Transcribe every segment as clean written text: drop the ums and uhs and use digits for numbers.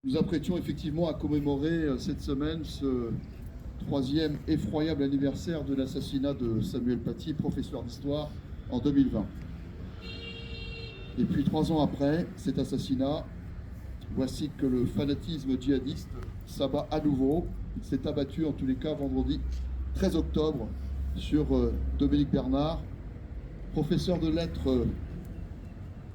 Nous apprêtions effectivement à commémorer cette semaine ce troisième effroyable anniversaire de l'assassinat de Samuel Paty, professeur d'histoire, en 2020. Et puis 3 ans après cet assassinat, voici que le fanatisme djihadiste s'abat à nouveau. Il s'est abattu en tous les cas vendredi 13 octobre sur Dominique Bernard, professeur de lettres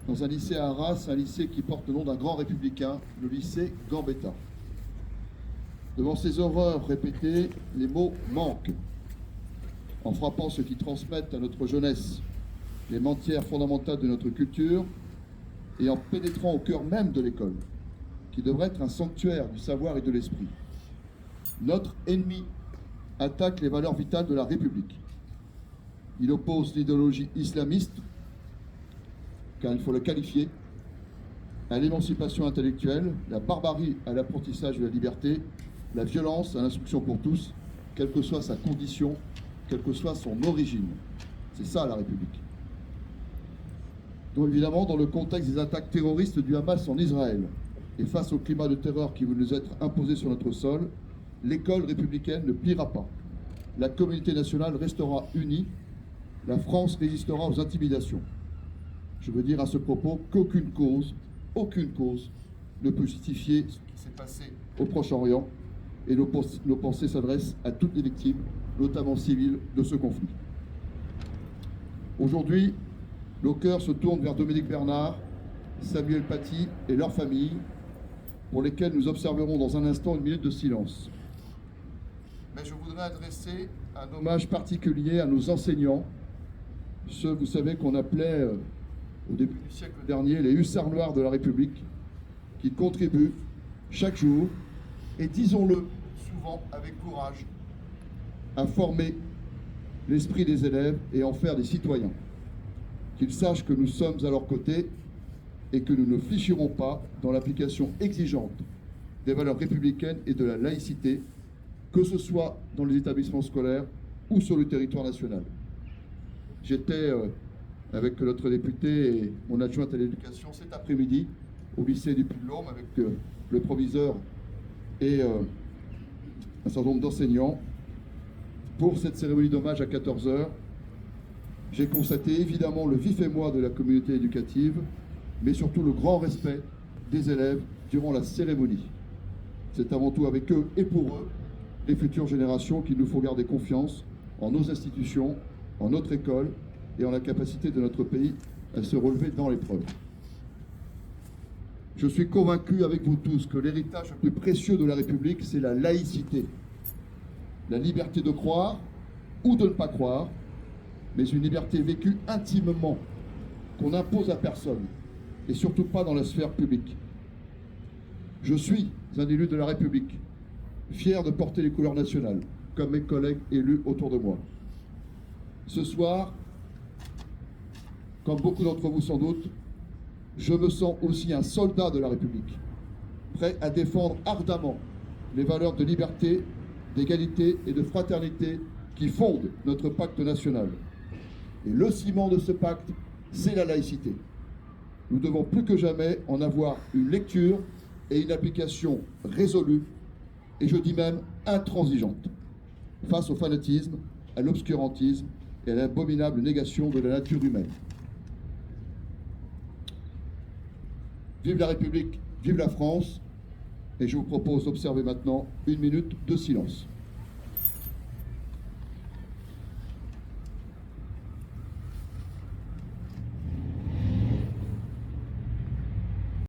dans un lycée à Arras, un lycée qui porte le nom d'un grand républicain, le lycée Gambetta. Devant ces horreurs répétées, les mots manquent. En frappant ceux qui transmettent à notre jeunesse les matières fondamentales de notre culture et en pénétrant au cœur même de l'école, qui devrait être un sanctuaire du savoir et de l'esprit. Notre ennemi attaque les valeurs vitales de la République. Il oppose l'idéologie islamiste, car il faut le qualifier, à l'émancipation intellectuelle, la barbarie à l'apprentissage de la liberté, la violence à l'instruction pour tous, quelle que soit sa condition, quelle que soit son origine. C'est ça la République. Donc évidemment, dans le contexte des attaques terroristes du Hamas en Israël, et face au climat de terreur qui veut nous être imposé sur notre sol, l'école républicaine ne pliera pas. La communauté nationale restera unie. La France résistera aux intimidations. Je veux dire à ce propos qu'aucune cause ne peut justifier ce qui s'est passé au Proche-Orient, et nos pensées s'adressent à toutes les victimes, notamment civiles, de ce conflit. Aujourd'hui, nos cœurs se tournent vers Dominique Bernard, Samuel Paty et leurs familles, pour lesquelles nous observerons dans un instant une minute de silence. Mais je voudrais adresser un hommage particulier à nos enseignants, ceux, vous savez, qu'on appelait au début du siècle dernier les hussards noirs de la République, qui contribuent chaque jour, et disons-le souvent avec courage, à former l'esprit des élèves et en faire des citoyens. Qu'ils sachent que nous sommes à leur côté et que nous ne fléchirons pas dans l'application exigeante des valeurs républicaines et de la laïcité, que ce soit dans les établissements scolaires ou sur le territoire national. J'étais avec notre député et mon adjointe à l'éducation cet après-midi au lycée du Puy-de-Dôme avec le proviseur et un certain nombre d'enseignants pour cette cérémonie d'hommage à 14 h. J'ai constaté évidemment le vif émoi de la communauté éducative, mais surtout le grand respect des élèves durant la cérémonie. C'est avant tout avec eux et pour eux, les futures générations, qu'il nous faut garder confiance en nos institutions, en notre école et en la capacité de notre pays à se relever dans l'épreuve. Je suis convaincu avec vous tous que l'héritage le plus précieux de la République, c'est la laïcité. La liberté de croire ou de ne pas croire, mais une liberté vécue intimement, qu'on n'impose à personne, et surtout pas dans la sphère publique. Je suis un élu de la République, fier de porter les couleurs nationales, comme mes collègues élus autour de moi. Ce soir, comme beaucoup d'entre vous sans doute, je me sens aussi un soldat de la République, prêt à défendre ardemment les valeurs de liberté, d'égalité et de fraternité qui fondent notre pacte national. Et le ciment de ce pacte, c'est la laïcité. Nous devons plus que jamais en avoir une lecture et une application résolue, et je dis même intransigeante, face au fanatisme, à l'obscurantisme et à l'abominable négation de la nature humaine. Vive la République, vive la France, et je vous propose d'observer maintenant une minute de silence.